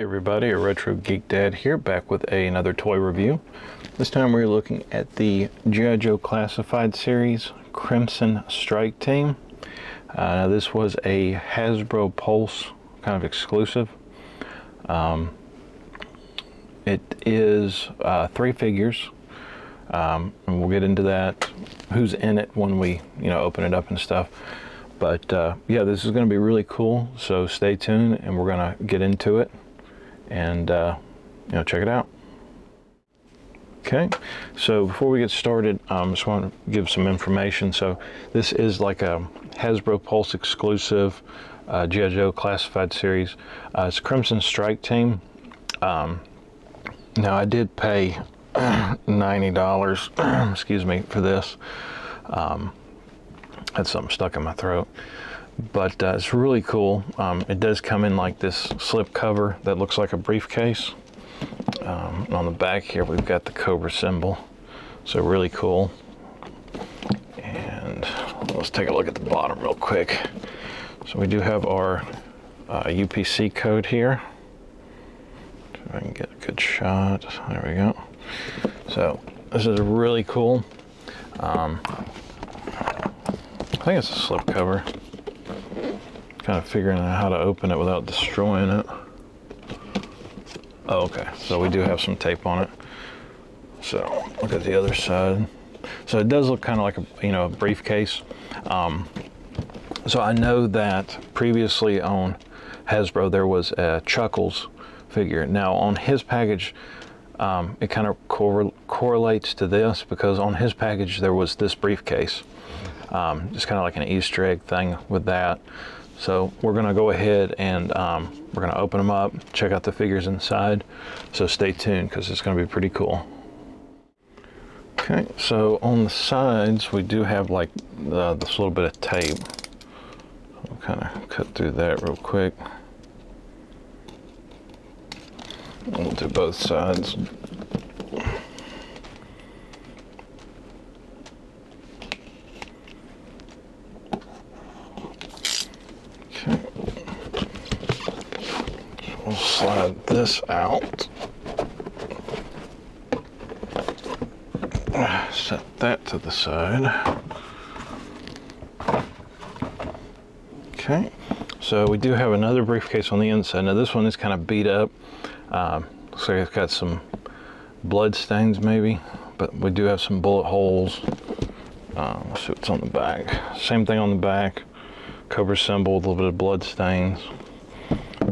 Everybody, a Retro Geek Dad here, back with another toy review. This time we're looking at the G.I. Joe Classified Series Crimson Strike Team. Now this was a Hasbro Pulse kind of exclusive. It is 3 figures, and we'll get into that, who's in it when we open it up and stuff. But yeah, this is going to be really cool, so stay tuned and we're going to get into it and check it out. Okay, so before we get started, I just want to give some information. So this is like a Hasbro Pulse exclusive G.I. Joe Classified Series. It's Crimson Strike Team. Now I did pay $90 excuse me, for this. Had something stuck in my throat, but it's really cool. It does come in like this slip cover that looks like a briefcase. On the back here we've got the Cobra symbol, so really cool. And let's take a look at the bottom real quick. So we do have our UPC code here. If I can get a good shot, there we go. So this is really cool. I think it's a slip cover. Kind of figuring out how to open it without destroying it. Oh, okay, so we do have some tape on it. So look at the other side. So it does look kind of like a briefcase. So I know that previously on Hasbro there was a Chuckles figure. Now on his package, it kind of correlates to this, because on his package there was this briefcase. Just kind of like an Easter egg thing with that. So we're going to go ahead and we're going to open them up, check out the figures inside. So stay tuned, because it's going to be pretty cool. Okay, so on the sides we do have like this little bit of tape. I'll kind of cut through that real quick. We'll do both sides. We'll slide this out. Set that to the side. Okay, so we do have another briefcase on the inside. Now this one is kind of beat up. Looks like it's got some blood stains maybe, but we do have some bullet holes. Let's see what's on the back. Same thing on the back. Cobra symbol, a little bit of blood stains.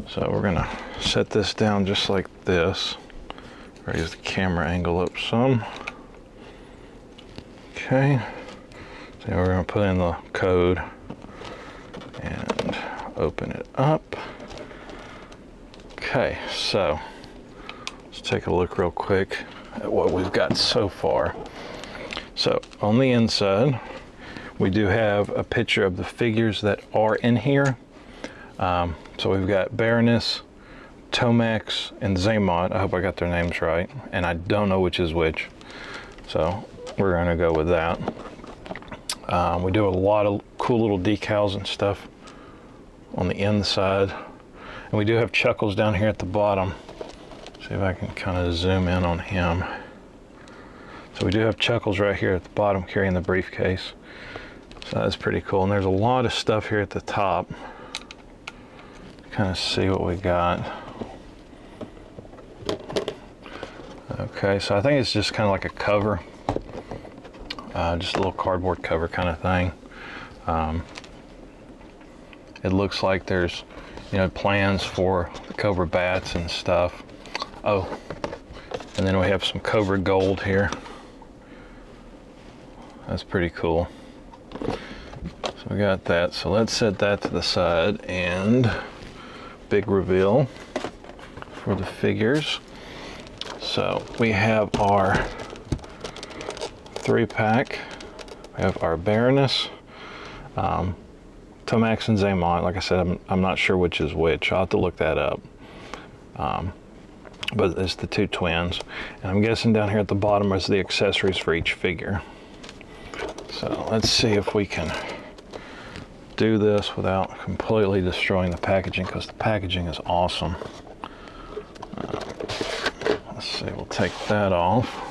So we're gonna set this down just like this. Raise the camera angle up some. Okay. So we're gonna put in the code and open it up. Okay, so let's take a look real quick at what we've got so far. So on the inside, we do have a picture of the figures that are in here. So we've got Baroness, Tomax, and Xamot. I hope I got their names right, and I don't know which is which. So we're gonna go with that. We do a lot of cool little decals and stuff on the inside. And we do have Chuckles down here at the bottom. See if I can kind of zoom in on him. So we do have Chuckles right here at the bottom carrying the briefcase. So that's pretty cool. And there's a lot of stuff here at the top. Kind of see what we got. Okay, so I think it's just kind of like a cover. Just a little cardboard cover kind of thing. It looks like there's plans for the Cobra bats and stuff. Oh, and then we have some Cobra gold here. That's pretty cool. So we got that. So let's set that to the side, and big reveal for the figures. So we have our 3-pack. We have our Baroness, Tomax, and Xamot. Like I said, I'm not sure which is which. I'll have to look that up. But it's the 2 twins. And I'm guessing down here at the bottom is the accessories for each figure. So let's see if we can do this without completely destroying the packaging, because the packaging is awesome. see, we'll take that off.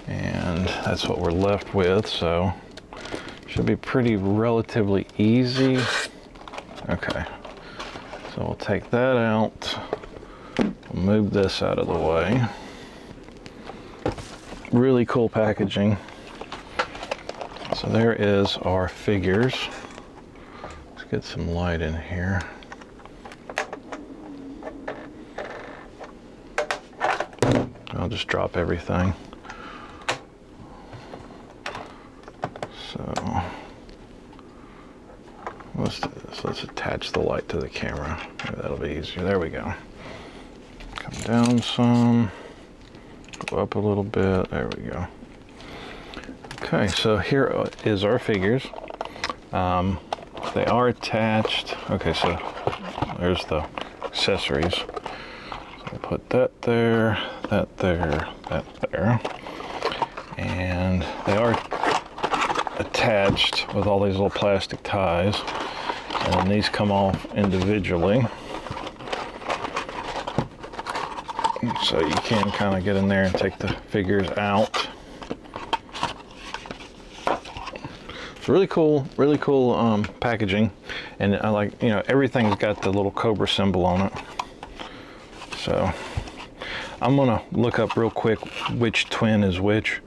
And that's what we're left with, so should be pretty relatively easy. Okay, so we'll take that out. We'll move this out of the way. Really cool packaging. So there is our figures. Let's get some light in here. I'll just drop everything. So let's do this. Let's attach the light to the camera. Maybe that'll be easier. There we go. Come down some, go up a little bit. There we go. Okay, so here is our figures. They are attached. Okay, so there's the accessories. So I'll put that there, that there, that there. And they are attached with all these little plastic ties. And then these come off individually. So you can kind of get in there and take the figures out. It's really cool packaging. And I like, you know, everything's got the little Cobra symbol on it. So I'm gonna look up real quick which twin is which,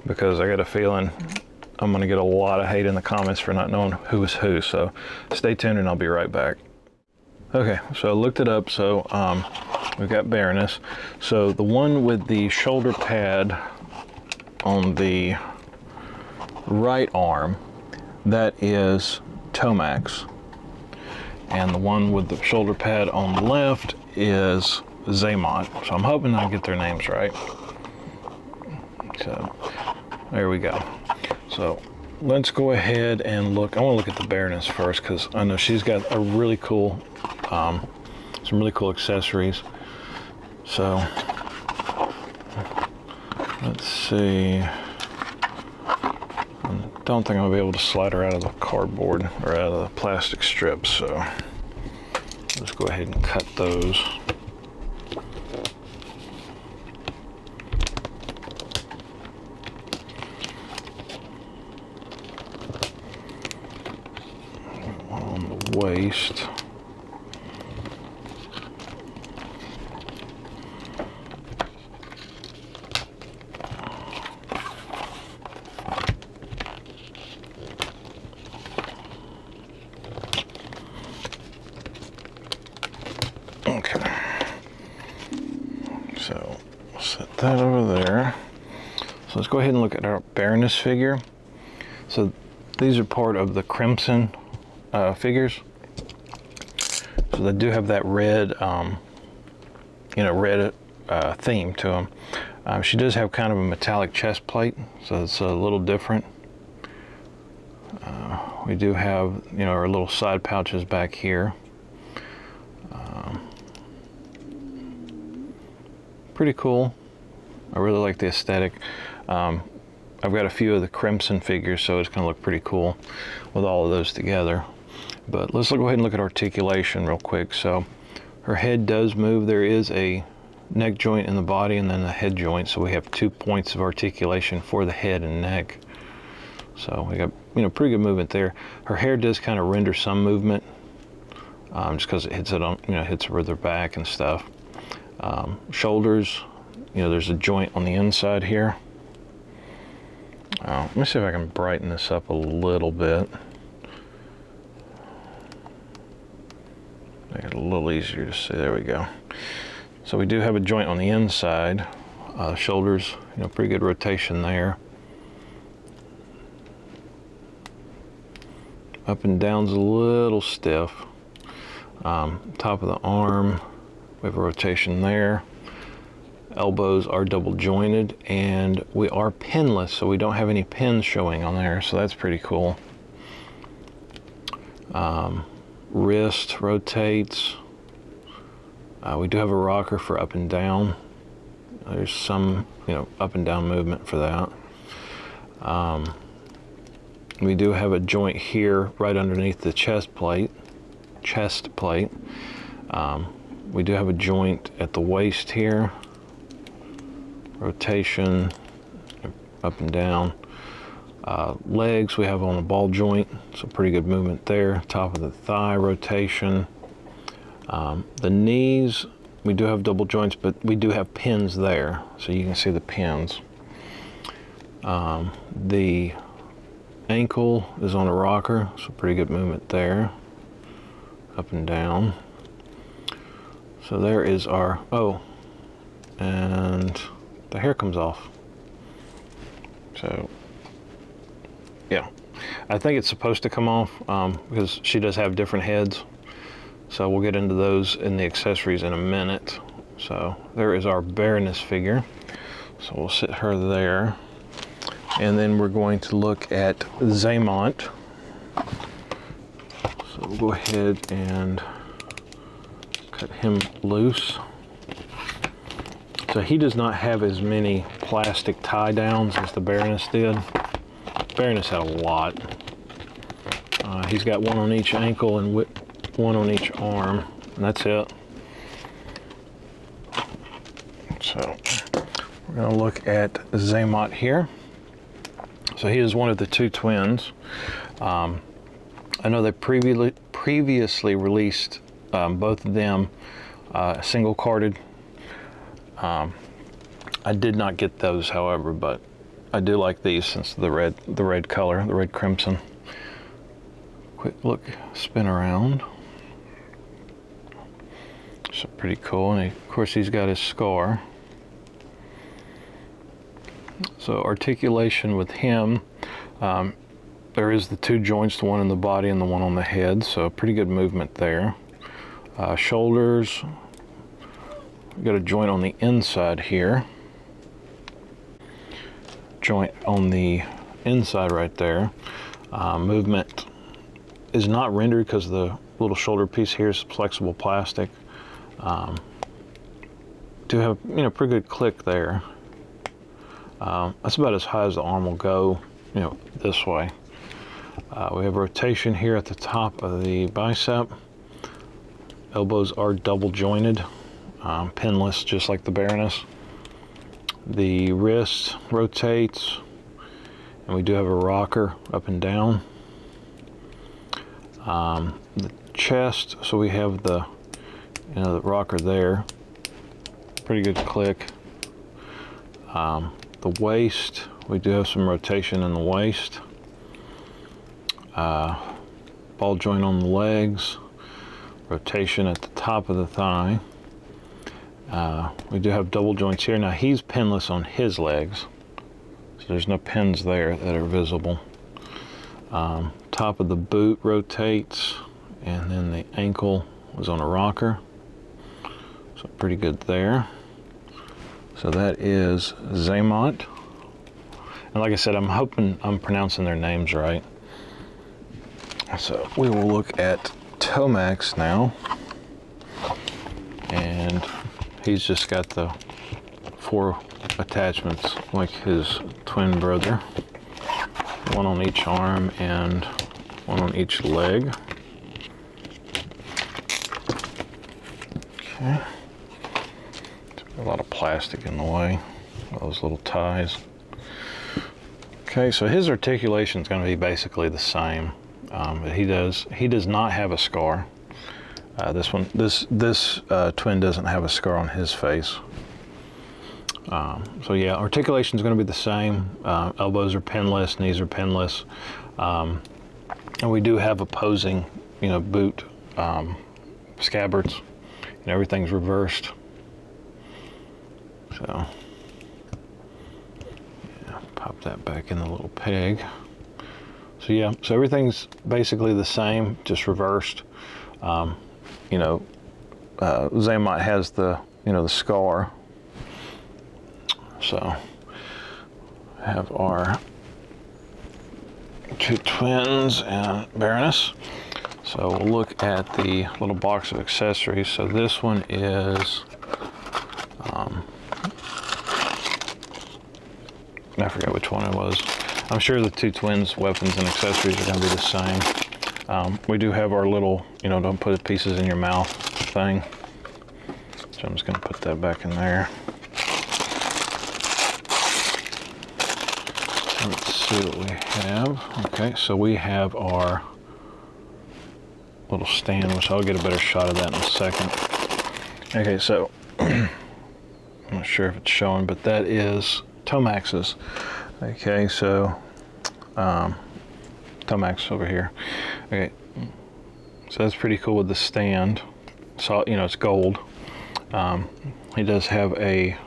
because I got a feeling I'm gonna get a lot of hate in the comments for not knowing who is who. So stay tuned and I'll be right back. Okay, so I looked it up. So we've got Baroness. So the one with the shoulder pad on the right arm, that is Tomax. And the one with the shoulder pad on the left is Xamot. So I'm hoping I get their names right. So there we go. So let's go ahead and look. I want to look at the Baroness first because I know she's got a really cool, some really cool accessories. So let's see. I don't think I'll be able to slide her out of the cardboard or out of the plastic strips. So let's go ahead and cut those. On the waist. Okay, so set that over there. So let's go ahead and look at our Baroness figure. So these are part of the Crimson figures. So they do have that red, red theme to them. She does have kind of a metallic chest plate, so it's a little different. We do have, our little side pouches back here. Pretty cool. I really like the aesthetic. I've got a few of the Crimson figures, so it's gonna look pretty cool with all of those together. But let's go ahead and look at articulation real quick. So her head does move. There is a neck joint in the body and then the head joint. So we have 2 points of articulation for the head and neck. So we got, pretty good movement there. Her hair does kind of render some movement, just because it hits it on, hits her with her back and stuff. Shoulders, there's a joint on the inside here. Let me see if I can brighten this up a little bit. Make it a little easier to see. There we go. So we do have a joint on the inside. Shoulders, pretty good rotation there. Up and down's a little stiff. Top of the arm, we have a rotation there. Elbows are double jointed and we are pinless, so we don't have any pins showing on there, so that's pretty cool. Wrist rotates. We do have a rocker for up and down. There's some, up and down movement for that. We do have a joint here right underneath the chest plate. We do have a joint at the waist here. Rotation, up and down. Legs we have on a ball joint, so pretty good movement there. Top of the thigh rotation. The knees, we do have double joints, but we do have pins there, so you can see the pins. The ankle is on a rocker, so pretty good movement there. Up and down. So there is our, oh, and the hair comes off. So, yeah. I think it's supposed to come off because she does have different heads. So we'll get into those in the accessories in a minute. So there is our Baroness figure. So we'll sit her there. And then we're going to look at Xamot. So we'll go ahead and cut him loose. So he does not have as many plastic tie downs as the Baroness did. Baroness had a lot. He's got one on each ankle and one on each arm, and that's it. So we're going to look at Xamot here. So he is one of the two twins. I know they previously released both of them single carded. I did not get those, however, but I do like these since the red color, the red crimson. Quick look, spin around. So pretty cool, and of course he's got his scar. So articulation with him, there is the two joints, the one in the body and the one on the head, so pretty good movement there. Shoulders, we've got a joint on the inside here. Joint on the inside right there. Movement is not rendered because the little shoulder piece here is flexible plastic. Do have, you know, pretty good click there. That's about as high as the arm will go, you know, this way. We have rotation here at the top of the bicep. Elbows are double jointed, pinless, just like the Baroness. The wrist rotates, and we do have a rocker up and down. The chest, so we have the, you know, the rocker there. Pretty good click. The waist, we do have some rotation in the waist. Ball joint on the legs. Rotation at the top of the thigh. We do have double joints here. Now he's pinless on his legs, so there's no pins there that are visible. Top of the boot rotates, and then the ankle was on a rocker, so pretty good there. So that is Xamot, and like I said, I'm hoping I'm pronouncing their names right. So we will look at Tomax now, and he's just got the 4 attachments like his twin brother. One on each arm and one on each leg. Okay. A lot of plastic in the way, all those little ties. Okay, so his articulation is going to be basically the same. But he does not have a scar. This twin doesn't have a scar on his face. So yeah, articulation is going to be the same. Elbows are pinless, knees are pinless, and we do have opposing, you know, boot scabbards, and everything's reversed. So yeah, pop that back in the little peg. So yeah, so everything's basically the same, just reversed. You know, Xamot has the, you know, the scar. So have our 2 twins and Baroness. So we'll look at the little box of accessories. So this one is, I forget which one it was. I'm sure the 2 twins' weapons and accessories are going to be the same. We do have our little, you know, don't put pieces in your mouth thing. So I'm just going to put that back in there. Let's see what we have. Okay, so we have our little stand, which I'll get a better shot of that in a second. Okay, so I'm not sure if it's showing, but that is Tomax's. Okay, so Tomax over here. Okay, so that's pretty cool with the stand. So, you know, it's gold. He does have a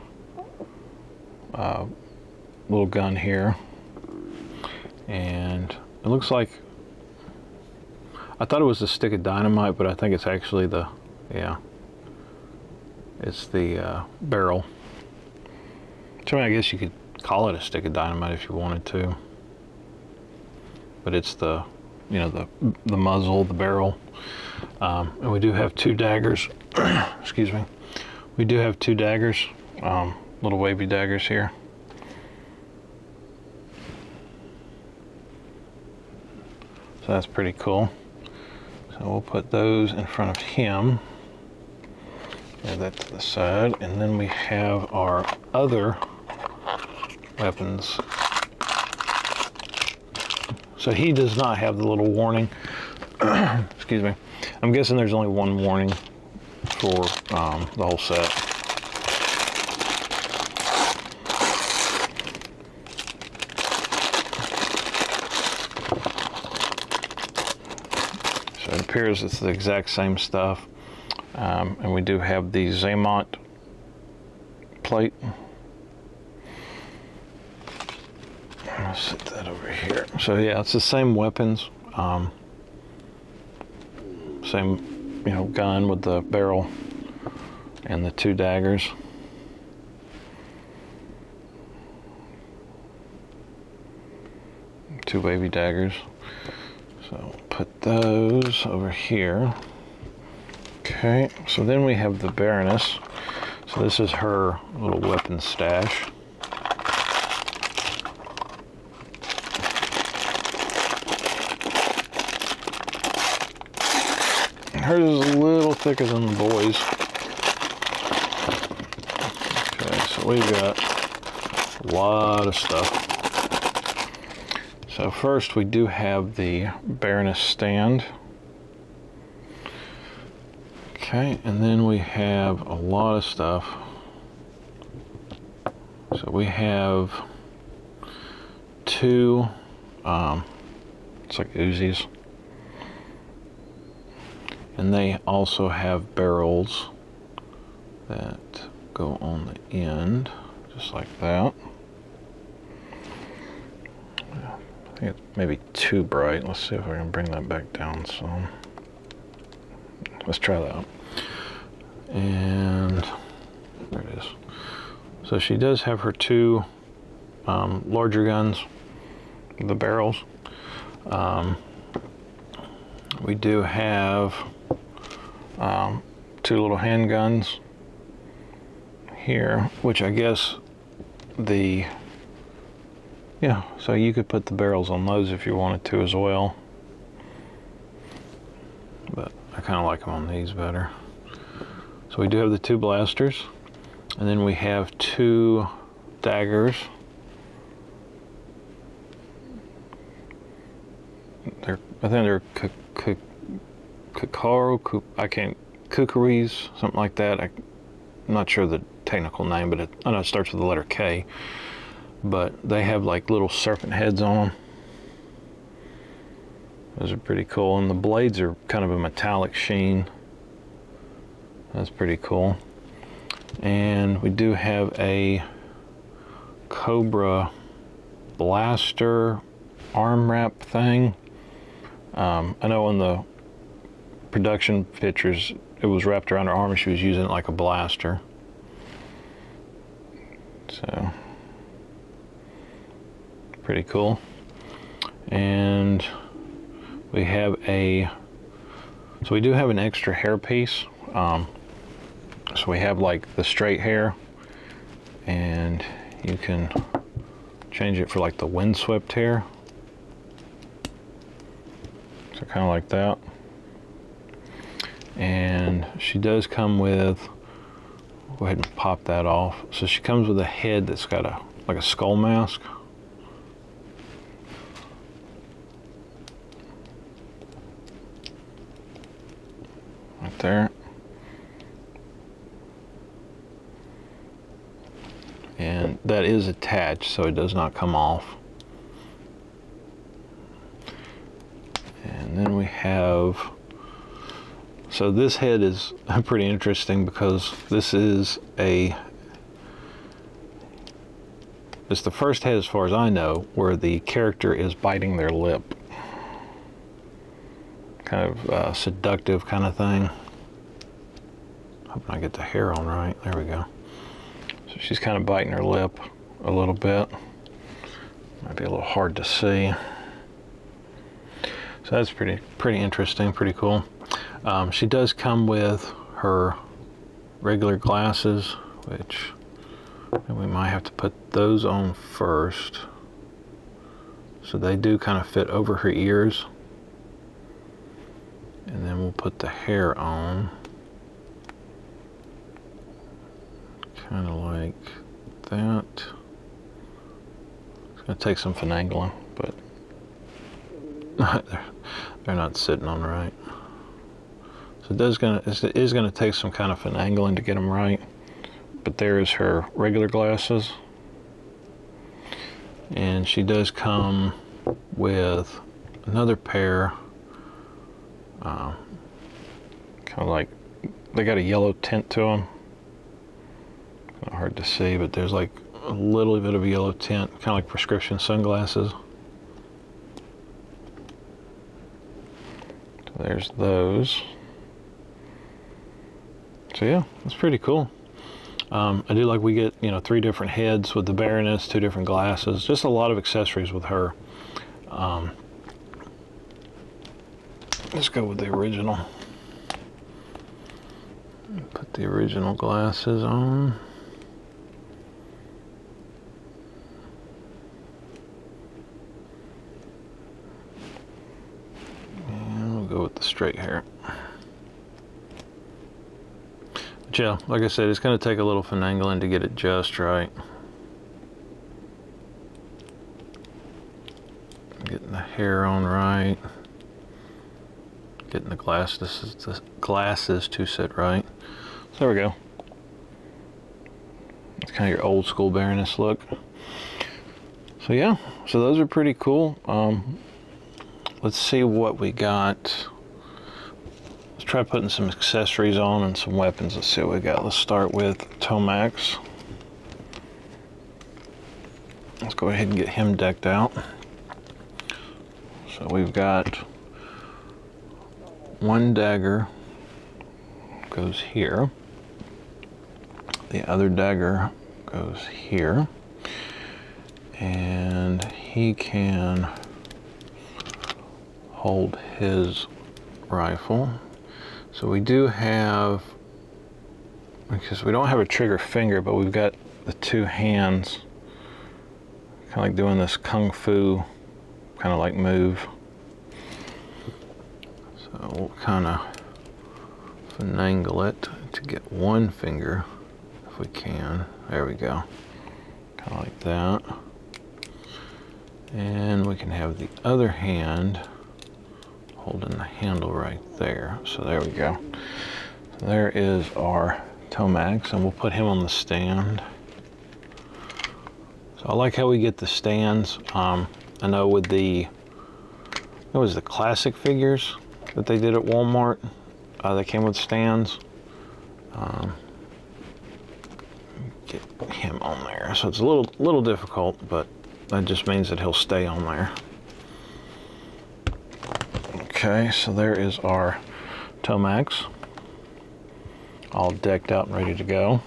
little gun here, and it looks like, I thought it was a stick of dynamite, but I think it's actually the, yeah, it's the barrel. So I guess you could call it a stick of dynamite if you wanted to, but it's the, you know, the muzzle, the barrel. And we do have 2 daggers. Excuse me. We do have 2 daggers, little wavy daggers here. So that's pretty cool. So we'll put those in front of him. Add that to the side, and then we have our other weapons. So he does not have the little warning. Excuse me. I'm guessing there's only one warning for the whole set. So it appears it's the exact same stuff. And we do have the Zaymont plate. I'll set that over here. So yeah, it's the same weapons. Same, you know, gun with the barrel and the 2 daggers. Two wavy daggers. So put those over here. Okay, so then we have the Baroness. So this is her little weapon stash. Hers is a little thicker than the boys. Okay, so we've got a lot of stuff. So first we do have the Baroness stand. Okay, and then we have a lot of stuff. So we have 2, it's like Uzis. And they also have barrels that go on the end, just like that. I think it's maybe too bright. Let's see if I can bring that back down some. Let's try that. And there it is. So she does have her 2 larger guns, the barrels. We do have 2 little handguns here, which I guess yeah, so you could put the barrels on those if you wanted to as well. But I kind of like them on these better. So we do have the 2 blasters, and then we have 2 daggers. I think they're Kukris, something like that. I'm not sure the technical name, but I know it starts with the letter K. But they have like little serpent heads on them. Those are pretty cool, and the blades are kind of a metallic sheen. That's pretty cool. And we do have a Cobra blaster arm wrap thing. I know in the production pictures it was wrapped around her arm and she was using it like a blaster. So pretty cool. And we have so we do have an extra hair piece. So we have like the straight hair, and you can change it for like the windswept hair. So kind of like that. And she does come with Go ahead and pop that off. So she comes with a head that's got like a skull mask. Right there. And that is attached, so it does not come off. And then we have, so this head is pretty interesting because this is it's the first head, as far as I know, where the character is biting their lip. Kind of seductive kind of thing. Hoping I get the hair on right. There we go. So she's kind of biting her lip a little bit. Might be a little hard to see. So that's pretty interesting, pretty cool. She does come with her regular glasses, which we might have to put those on first. So they do kind of fit over her ears. And then we'll put the hair on. Kind of like that. It's going to take some finagling, but they're not sitting on right. So it is going to take some kind of finagling to get them right. But there is her regular glasses. And she does come with another pair. Kind of like, they got a yellow tint to them. Kind of hard to see, but there's like a little bit of a yellow tint, kind of like prescription sunglasses. So there's those. So yeah, it's pretty cool. I do like we get, 3 different heads with the Baroness, 2 different glasses, just a lot of accessories with her. Let's go with the original. Put the original glasses on. And we'll go with the straight hair. But yeah, like I said, it's going to take a little finagling to get it just right. Getting the hair on right. Getting the glasses to sit right. So there we go. It's kind of your old school Baroness look. So yeah, so those are pretty cool. Let's see what we got. Let's try putting some accessories on and some weapons. Let's see what we got. Let's start with Tomax. Let's go ahead and get him decked out. So we've got one dagger goes here. The other dagger goes here. And he can hold his rifle. So we do have, because we don't have a trigger finger, but we've got the 2 hands, kind of like doing this kung fu kind of like move. So we'll kind of finagle it to get one finger if we can. There we go. Kind of like that. And we can have the other hand holding the handle right there. So there we go. So there is our Tomax, and we'll put him on the stand. So I like how we get the stands. I know with it was the classic figures that they did at Walmart. They came with stands. Get him on there. So it's a little difficult, but that just means that he'll stay on there. Okay, so there is our Tomax, all decked out and ready to go.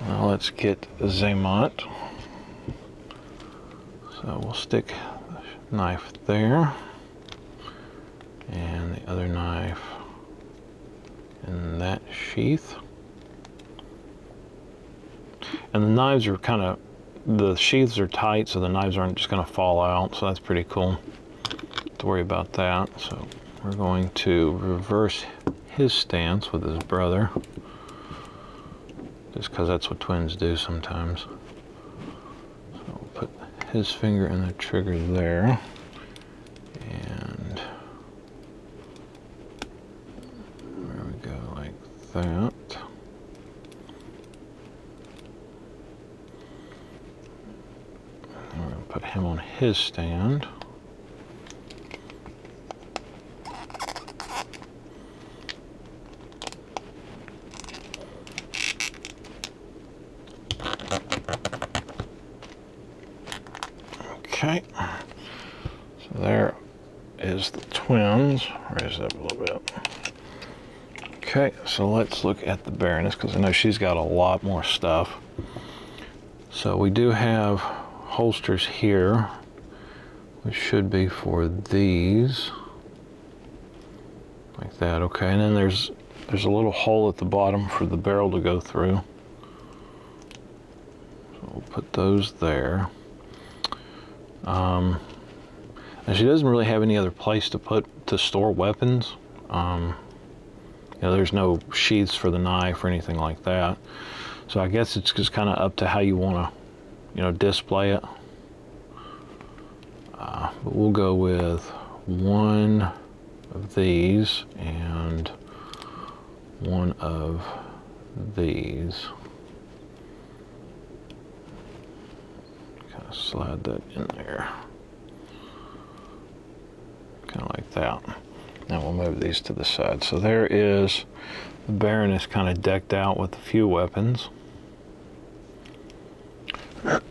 Now let's get Xamot. So we'll stick the knife there, and the other knife in that sheath. And the knives are the sheaths are tight, so the knives aren't just going to fall out, so that's pretty cool. Don't to worry about that. So we're going to reverse his stance with his brother. just because that's what twins do sometimes. So we'll put his finger in the trigger there, and there we go, like that. And we're going to put him on his stand. Okay, so there is the twins. Raise it up a little bit. Okay, so let's look at the Baroness, because I know she's got a lot more stuff. So we do have holsters here, which should be for these, like that. Okay, and then there's a little hole at the bottom for the barrel to go through. So we'll put those there. And she doesn't really have any other place to store weapons. You know, there's no sheaths for the knife or anything like that. So I guess it's just kind of up to how you want to, you know, display it. But we'll go with one of these and one of these. Kind of slide that in there. Kind of like that. Now we'll move these to the side. So there is the Baroness, kind of decked out with a few weapons. So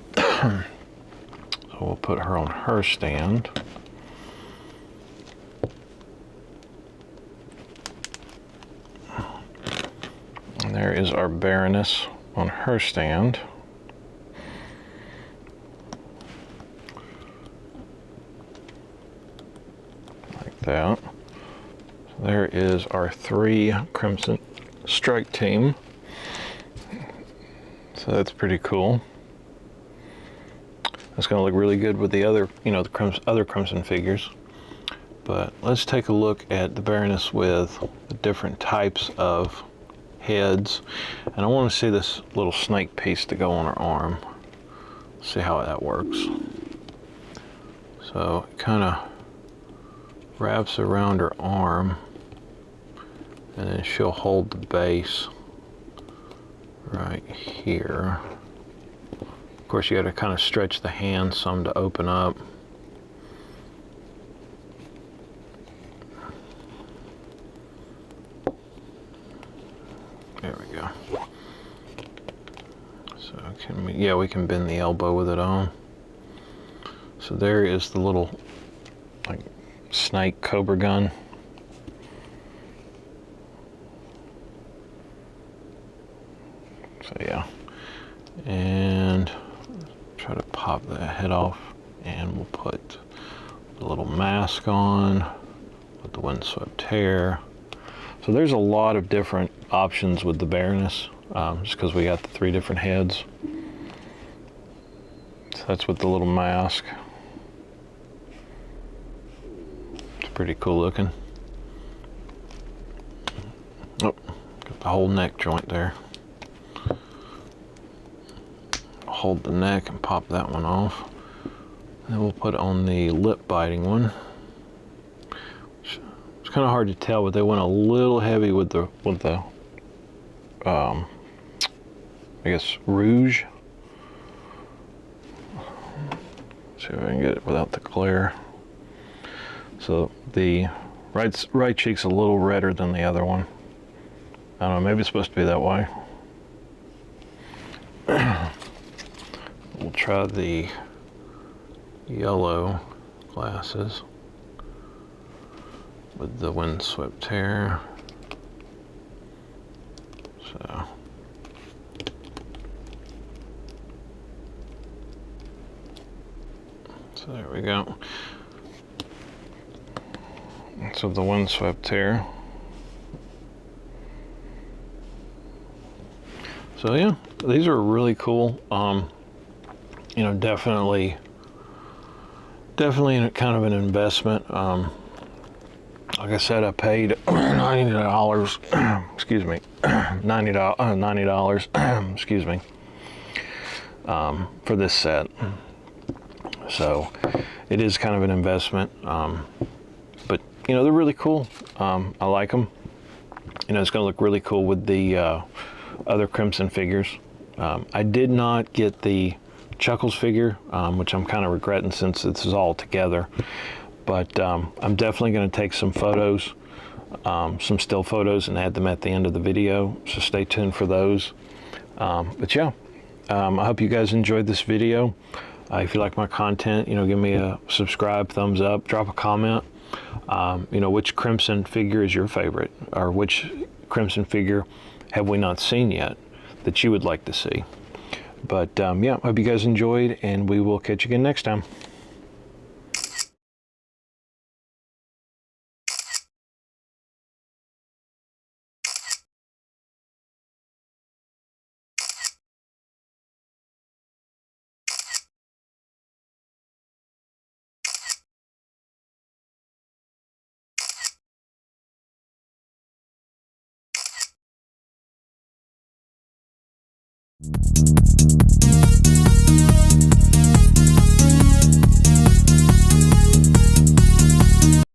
we'll put her on her stand. And there is our Baroness on her stand. That. So there is our 3 Crimson Strike team. So that's pretty cool. That's going to look really good with the other, you know, the other Crimson figures. But let's take a look at the Baroness with the different types of heads. And I want to see this little snake piece to go on her arm. See how that works. So it kind of wraps around her arm, and then she'll hold the base right here. Of course, you got to kind of stretch the hand some to open up. There we go. So we can bend the elbow with it on. So there is the little, like, snake cobra gun. So yeah, and try to pop that head off, and we'll put the little mask on with the windswept hair. So there's a lot of different options with the Baroness, just because we got the 3 different heads. So that's with the little mask. Pretty cool looking. Oh, got the whole neck joint there. Hold the neck and pop that one off. And then we'll put on the lip biting one. It's kind of hard to tell, but they went a little heavy with the I guess rouge. See if I can get it without the glare. So the right cheek's a little redder than the other one. I don't know, maybe it's supposed to be that way. We'll try the yellow glasses with the windswept hair. So there we go. So the windswept hair. So yeah, these are really cool. You know, definitely kind of an investment. I Like I said, I paid $90. Excuse me, $90. Excuse me, for this set. So it is kind of an investment, but you know, they're really cool. I like them. You know, it's going to look really cool with the other Crimson figures. I did not get the Chuckles figure, which I'm kind of regretting since this is all together. But I'm definitely going to take some photos, some still photos, and add them at the end of the video. So stay tuned for those. But yeah, I hope you guys enjoyed this video. If you like my content, you know, give me a subscribe, thumbs up, drop a comment. You know, which Crimson figure is your favorite, or which Crimson figure have we not seen yet that you would like to see? But yeah, hope you guys enjoyed, and we will catch you again next time.